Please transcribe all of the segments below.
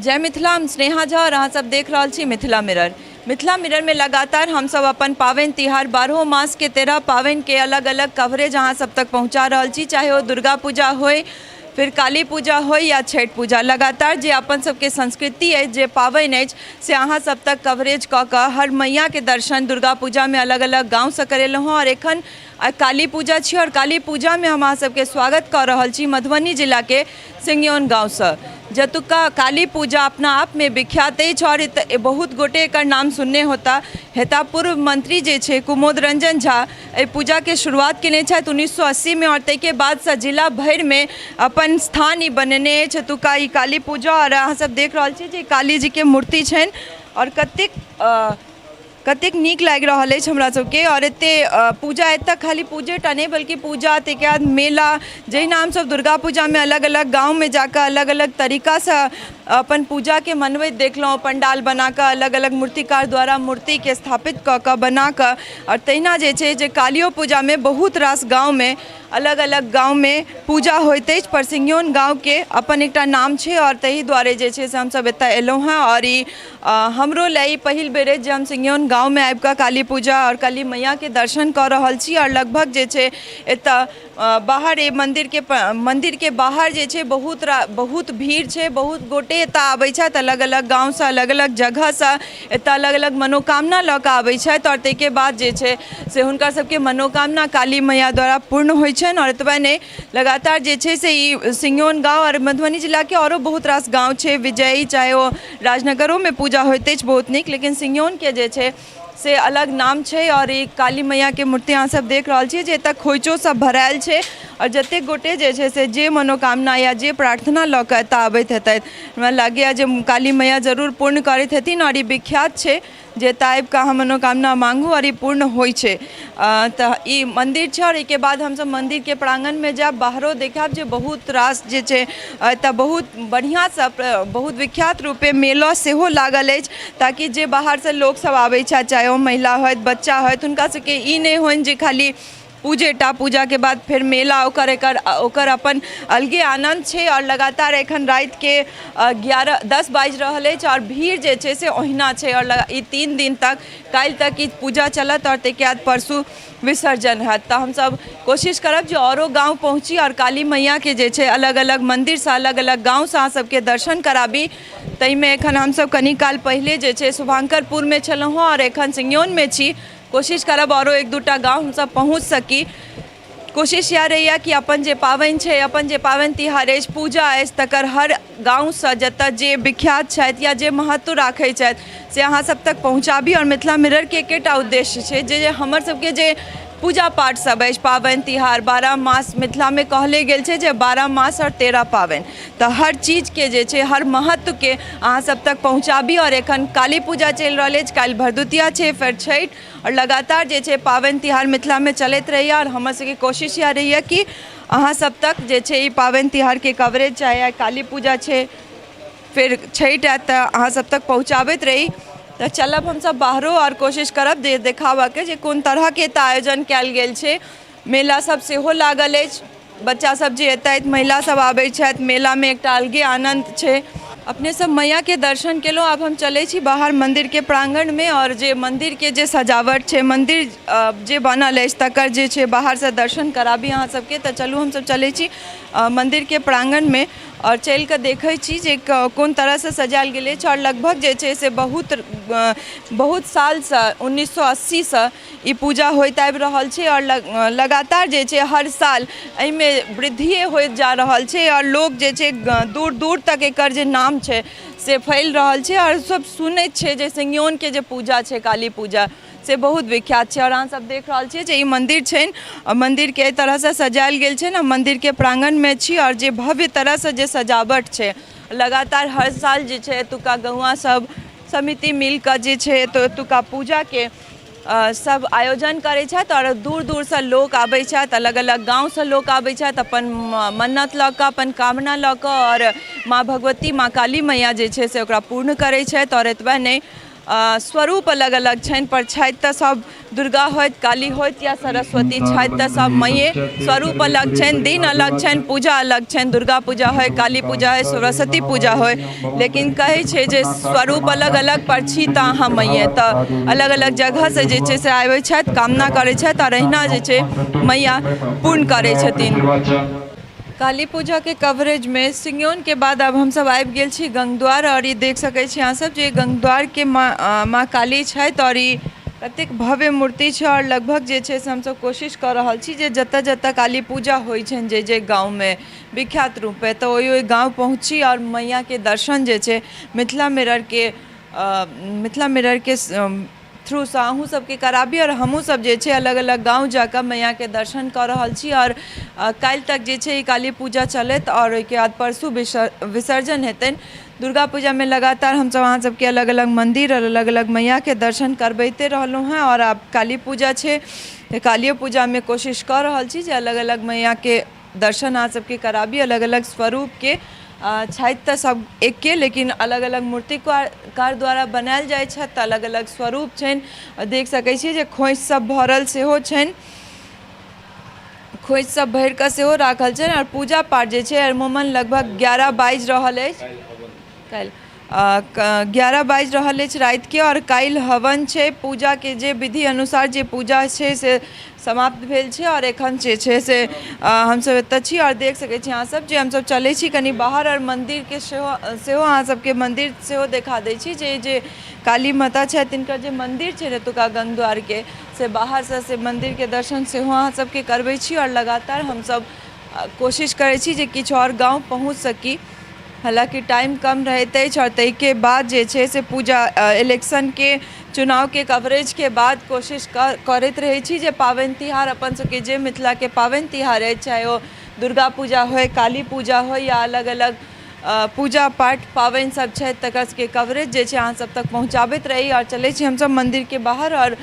जय मिथिला, हम स्नेहा झा और अहाँ सब देख रहल छी मिथिला मिरर। मिथिला मिरर में लगातार हम सब अपन पावन तिहार 12 मास के 13 पावन के अलग अलग कवरेज अहाँ सब तक पहुँचा रहल छी, चाहे वो दुर्गा पूजा होय, फिर काली पूजा हो या छठ पूजा। लगातार जे अपन सबके संस्कृति है, जे पावन है, से अहाँ सब तक कवरेज कऽ हर मैया के दर्शन दुर्गा पूजा में अलग अलग गाँव से करेलहुँ। और एखन काली पूजा छी और काली पूजा में हम अहाँ सबके स्वागत कर रहल छी मधुबनी जिला के सिंगयौन गाँव से, जतुका काली पूजा अपना आप में विख्यात है। और बहुत गोटे एकर नाम सुनने होता हेता। पूर्व मंत्री जे छे कुमोद रंजन झा ए पूजा के शुरुआत केने छथि 1980 में, और तैके बाद से जिला भर में अपन स्थान ही बनेने है जतुका ई काली पूजा। और अहाँ सब देख रहल छी जे काली जी के मूर्ति छनि और कतेक नीक लागि रहल अछि हमरा सबके। और एते पूजा एतऽ खाली पूजे टा नहीं बल्कि पूजा तैके बाद मेला, जहिना हम सब दुर्गा पूजा में अलग अलग गाँव में जाकर अलग अलग तरीका से अपन पूजा के मनबैत देखलहुँ, पंडाल बनाकर अलग अलग मूर्तिकार द्वारा मूर्ति के स्थापित कऽ बनाकर। और तहिना जे छै जे कालियो पूजा में बहुत रास गाँव में अलग अलग गाँव में पूजा होइत अछि, पर सिंगयौन गाँव के अपन एकटा नाम छै और तही दुआरे जे छै से हम सब एतऽ एलहुँ हैं। और ई हमरो लिए पहिल बेर अछि जे हम सिंगयौन गाँव में आबि कऽ काली पूजा और काली मैया के दर्शन कर रहल छी। और लगभग जे छै एतऽ बाहर मंदिर के बाहर जे छै बहुत भीड़ छै, बहुत गोटे एतऽ आबै छथि अलग अलग गाँव से, अलग अलग जगह से एतऽ अलग अलग मनोकामना लऽ कऽ आबै छथि। और तैके बाद जे छै से हुनकर सबके मनोकामना काली मैया द्वारा पूर्ण होइ छनि। और एतबे नहीं, लगातार जे छै से ई सिंगयौन गाँव और मधुबनी जिला के औरो बहुत रास गाँव छै, विजयी चाहे वो राजनगरों में पूजा होइत अछि बहुत नीक, लेकिन सिंगयौन के जे छै से अलग नाम छै। और ई काली मैया के मूर्ति अहाँ सब देख रहल छी जे एतऽ खोइचो सब भरायल छै। और जते गोटे जे छै से जे मनोकामना या जे प्रार्थना लऽ कऽ एतऽ आबैत हेतै, हमरा लागैए जे काली मैया जरूर पूर्ण करैत हेथिन। और ई विख्यात छै जे एतऽ आबि कऽ अहाँ मनोकामना मांगू और ई पूर्ण होइ छै। तऽ ई मंदिर छै। और एहिके बाद हमसब मंदिर के प्रांगण में जायब, बाहरो देखब जे बहुत रास जे छै एतऽ बहुत बढ़िया से बहुत विख्यात रूपे मेला सेहो लागल अछि, ताकि जे बाहर से लोग सब आबै छै, चाहे वो महिला होइत बच्चा होइत, हुनका सबके ई नहीं होइन जे खाली पूजा के बाद फिर मेला ओकर अपन अलगे आनंद छै। और लगातार एखन रात के 10 बाजि रहल अछि और भीड़ जे छै से ओहिना छै। और ई 3 दिन तक, काल्हि तक ई पूजा चलत और तैके बाद परसू विसर्जन हैत। तऽ हम सब कोशिश करब जे औरो गाँव पहुँची और काली मैया के जे छै अलग अलग मंदिर से, अलग अलग गाँव से अहाँ सबके दर्शन कराबी। ताहिमे एखन हम सब कनी काल पहले जे छै शुभांकरपुर में छलहुँ और एखन सिंगयौन में छी। कोशिश करब औरो 1-2टा गाँव हम सब पहुँच सकी। कोशिश यह रही कि अपन जे पावन छै, अपन जे पावन तिहार अछि, पूजा अछि, तकर हर गाँव से जतऽ जे विख्यात छथि या जे महत्व राखै छथि से अहाँ सब तक पहुँचाबी। और मिथिला मिरर के एकेटा उद्देश्य छै जे हमर सबके जे पूजा पाठ सब अछि, पावन तिहार 12 मास मिथिला में कहले गेल छै जे 12 मास और 13 पावन, तो हर चीज के जे छै हर महत्व के अहाँ सब तक पहुँचाबी। और एखन काली पूजा चलि रहल अछि, काल्हि भरदुतिया छै, फिर छठि, और लगातार जे छै पावन तिहार मिथिला में चलैत रहैए। और हमर सबके कोशिश यह रही कि अहाँ सब तक जे छै ई पावन तिहार के कवरेज, चाहे काली पूजा छै फिर छठि आयत, तऽ अहाँ सब तक पहुँचाबैत रही। तो चलब हम सब बाहरों और कोशिश करब देखाबऽ के जे कोन तरह के एतऽ आयोजन कयल गेल छै। मेला सब सेहो लागल अछि, बच्चा सब जे एतऽ महिला सब आबै छथि, मेला में एकटा अलगे आनंद छै। अपने सब मैया के दर्शन केलहुँ, अब हम चले छी बाहर मंदिर के प्रांगण में। और जे मंदिर के जे सजावट छै, मंदिर जे बनल अछि तकर जे छै बाहर से दर्शन कराबी अहाँ सबके। तऽ चलू हम सब चले छी मंदिर के प्रांगण में और चल के देखे छी जे कोन तरह से सजायल गेल अछि। और लगभग जे छै से बहुत साल से 1980 से ई पूजा होइत आबि रहल छै। और लगातार जे छै हर साल एहिमे वृद्धिए होइत जा रहल छै। और लोग जे छै दूर दूर तक एकर जे नाम छै से फैल रहल छै। और सब सुनैत छै जे सिंगयौन के जे पूजा छै काली पूजा से बहुत विख्यात छै। और अहाँ सब देख रहल छियै जे ई मंदिर छै, मंदिर के तरह से सजायल गेल छै ना, मंदिर के प्रांगण में छी। और जे भव्य तरह से जे सजावट छै, लगातार हर साल जे छै एतुका गौवा सब समिति मिल कऽ जे छै तो एतुका पूजा के सब आयोजन करै छथि। और दूर दूर से लोग आबै छथि, अलग अलग गाँव से लोग आबै छथि अपन मन्नत लऽ कऽ, अपन कामना लऽ कऽ। और माँ भगवती, माँ काली मैया जे छै से ओकरा पूर्ण करै छथि। और एतबे नहीं, स्वरूप अलग अलग छनि, पर छथि तऽ सब दुर्गा होइत, काली होइत या सरस्वती, छथि तऽ सब मैये। स्वरूप अलग छनि, दिन अलग छनि, पूजा अलग छनि, दुर्गा पूजा होय, काली पूजा होय, सरस्वती पूजा होय, लेकिन कहै छै जे स्वरूप अलग अलग पर छी तऽ अहाँ मैये। तऽ अलग अलग जगह से जे छै से आबै छथि, कामना करै छथि और अहिना जे छै मैया पूर्ण करै छथिन। काली पूजा के कवरेज में सिंगयौन के बाद अब हम सब आबि गेल छी गंगद्वार, और ये देख सकै छी अहाँ सब जे गंगद्वार के माँ काली छथि और ई कतेक भव्य मूर्ति छै। और लगभग जे छै से हम सब कोशिश कर रहल छी जे जतऽ जतऽ काली पूजा होइ छनि जे गाँव में विख्यात रूप पे, तऽ ओहि गाँव पहुँची और मैया के दर्शन जे छै मिथिला मिरर के थ्रू से अहूँ सबके कराबी। और हमहूँ सब जे छै अलग अलग गाँव जाकर मैया के दर्शन कर रहल छी। और काल्हि तक जे छै काली पूजा चलत और ओहिके बाद परसू विसर्जन हेतनि। दुर्गा पूजा में लगातार हम सब अहाँ सबके अलग अलग मंदिर और अलग अलग मैया के दर्शन करबैते रहलहुँ हैं। और आब काली पूजा छै तऽ कालियो पूजा में कोशिश कर रहल छी जे अलग अलग मैया के दर्शन अहाँ सबके कराबी। अलग अलग स्वरूप के छथि तऽ सब एके, लेकिन अलग अलग मूर्तिकार द्वारा बनायल जाइ छथि तऽ अलग अलग स्वरूप छनि। देख सकै छी जे खोइछ सब भरल सेहो छनि, खोइछ सब भरि कऽ सेहो राखल छनि। और पूजा पाठ जे छै अरमोमन लगभग 11 बाजि रहल अछि, काल्हि 11 बाजि रहल अछि राति के। और काल्हि हवन छै, पूजा के जे विधि अनुसार जे पूजा छै से समाप्त भेल छै। और एखन जे छै से हमसब एतऽ छी और देख सकै छी अहाँ सब जे हमसब चलै छी कनि बाहर, और मंदिर के सेहो अहाँ सबके मंदिर सेहो देखा दै छी जे काली माता छथि तिनकर जे मंदिर छै एतुका गंगद्वार के, से बाहर से मंदिर के दर्शन सेहो अहाँ सबके करबै छी। और लगातार हमसब कोशिश करै छी जे किछु और गाँव पहुँच सकी, हालांकि टाइम कम रहैत अछि। और ताहिके बाद जे छै से पूजा इलेक्शन के चुनाव के कवरेज के बाद कोशिश करैत रहै छी जे पाबनि तिहार अपन सबके जे मिथिला के पाबनि तिहार अछि, चाहे ओ दुर्गा पूजा होय, काली पूजा होय या अलग अलग पूजा पाठ पाबनि सब छै, तकर सबके कवरेज जे छै अहाँ सब तक पहुँचाबैत रही। और चलै छी हमसब मंदिर के बाहर और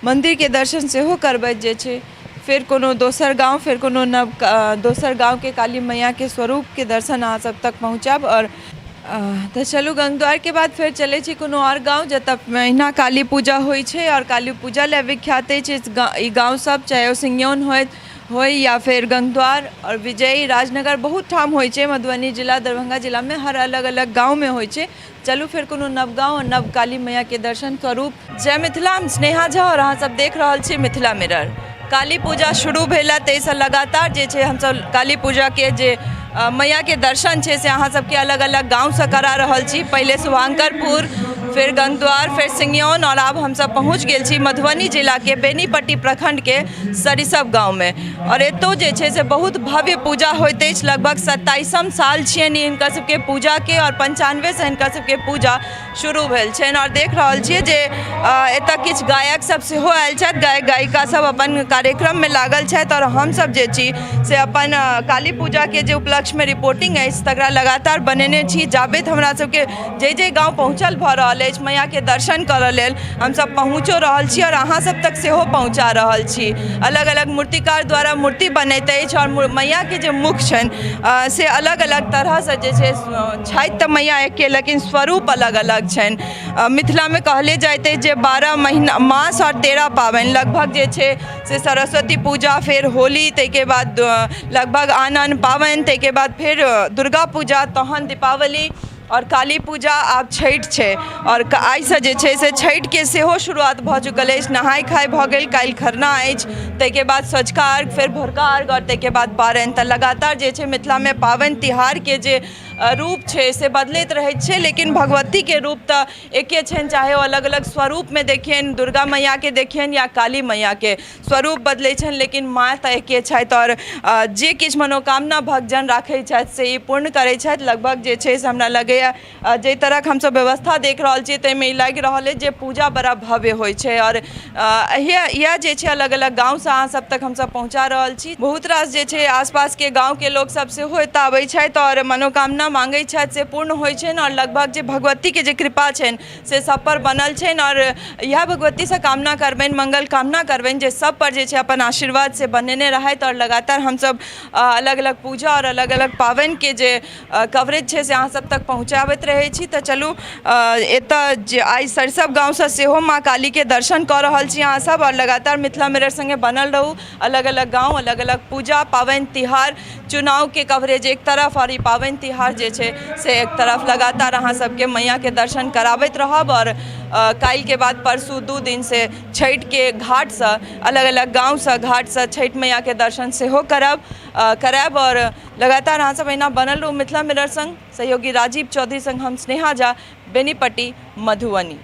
मंदिर के दर्शन सेहो करबैत जे छै फिर कोनो दोसर गांव, फिर कोनो दोसर गांव के काली मैया के स्वरूप के दर्शन अहाँ सब तक पहुँचाब। और तो चलू गंगद्वार के बाद फिर चले छी कोनो और गांव जतऽ अहिना काली पूजा होइ छै और काली पूजा ले विख्यात छै ई गांव सब, चाहे ओ सिंगयौन होय या फिर गंगद्वार और विजयी राजनगर, बहुत ठाम होइ छै। मधुबनी जिला, दरभंगा जिला में हर अलग अलग गांव में होइ छै। चलू फिर कोनो नव गांव और नव काली मैया के दर्शन स्वरूप। जय मिथिला, हम स्नेहा झा और अहाँ सब देख रहल छी मिथिला मिरर। काली पूजा शुरू भेला ताहिसँ लगातार जे छै हमसब काली पूजा के जे मैया के दर्शन छै से अहाँ सबके अलग अलग गाँव से करा रहल छी। पहले शुभांकरपुर, फिर गंगद्वार, फिर सिंगयौन, और अब हम सब पहुँच गेल छी मधुबनी जिला के बेनीपट्टी प्रखंड के सरिसब गाँव में। और एतौ जे छै से बहुत भव्य पूजा होइत अछि। लगभग 27म साल छियनि हिनकर सबके पूजा के, और 95 से हिनकर सबके पूजा शुरू भेल छनि। और देख रहल छियै जे एतऽ किछु गायक सब सेहो आयल छथि, गायक गायिका सब अपन कार्यक्रम में लागल छथि। और हमसब जे छी से अपन काली पूजा के जे उपलक्ष्य में रिपोर्टिंग अछि तकरा लगातार बनेने छी। जाबैत हमरा सबके जे गाँव पहुँचल भऽ रहल अछि मैया के दर्शन करऽ लेल, हमसब पहुँचो रहल छी और अहाँ सब तक सेहो पहुँचा रहल छी। अलग अलग मूर्तिकार द्वारा मूर्ति बनैत अछि और मैया के जे मुख छनि से अलग अलग तरह से जे छै छथि तऽ मैया एके, लेकिन स्वरूप अलग अलग छनि। मिथिला में कहले जाइत अछि जे 12 महीना मास और 13 पाबनि, लगभग जे छै से सरस्वती पूजा, फिर होली, ताहिके बाद लगभग आन पाबनि, ताहिके बाद फिर दुर्गा पूजा, तहन दीपावली और काली पूजा, आब छठि छै। और आइसँ जे छै से छठि के सेहो शुरुआत भऽ चुकल अछि। नहाय खाय भऽ गेल, काल्हि खरना अछि, ताहिके बाद सँझुका अर्घ, फिर भोरका अर्घ और ताहिके बाद पारन। तऽ लगातार जे छै मिथिला में पाबनि तिहार के जे रूप छै से बदलैत रहैत छै, लेकिन भगवती के रूप तऽ एके छनि, चाहे ओ अलग अलग स्वरूप में देखियनि, दुर्गा मैया के देखियनि या काली मैया के स्वरूप बदलै छनि, लेकिन माँ तऽ एके छथि। और जे किछु मनोकामना भक्तजन राखै छथि से ई पूर्ण करै छथि। लगभग जे छै से हमरा लगैए जे तरह हमसब व्यवस्था देख रहल छियै ताहिमे ई लागि रहल अछि जे पूजा बड़ा भव्य होइ छै। और यह जे छै अलग अलग गाँव से अहाँ सब तक हमसब पहुँचा रहल छी। बहुत रास जे छै आसपास के गाँव के लोग सब सेहो एतऽ आबै छथि और मनोकामना कामना मांगे छथि से पूर्ण होइ छनि और लगभग जे भगवती के जे कृपा छनि से सब पर बनल छनि और यह भगवती से कामना करबनि, मंगल कामना करबनि जे सब पर जे छै अपन आशीर्वाद से बनेने रहथि और लगातार हम सब अलग अलग पूजा और अलग अलग पावनि के जे कवरेज छै से अहाँ सब तक पहुँचाबैत रहै छी। तऽ चलू एतऽ जे आइ सरिसब गाँव से सेहो माँ काली के दर्शन कऽ रहल छी अहाँ सब और लगातार मिथिला मिरर संगे बनल रहू। अलग अलग गाँव, अलग अलग पूजा पावनि तिहार, चुनाव के कवरेज एक तरफ और ई पावनि तिहार जे छै से एक तरफ लगातार अहाँ सबके मैया के दर्शन कराबैत रहब। और काल्हि के बाद परसू 2 दिन से छठि के घाट से अलग अलग गाँव से घाट से छठि मैया के दर्शन सेहो करायब और लगातार अहाँ सब एना बनल रहू मिथिला मिरर संग। सहयोगी राजीव चौधरी संग हम स्नेहा झा, बेनीपट्टी, मधुबनी।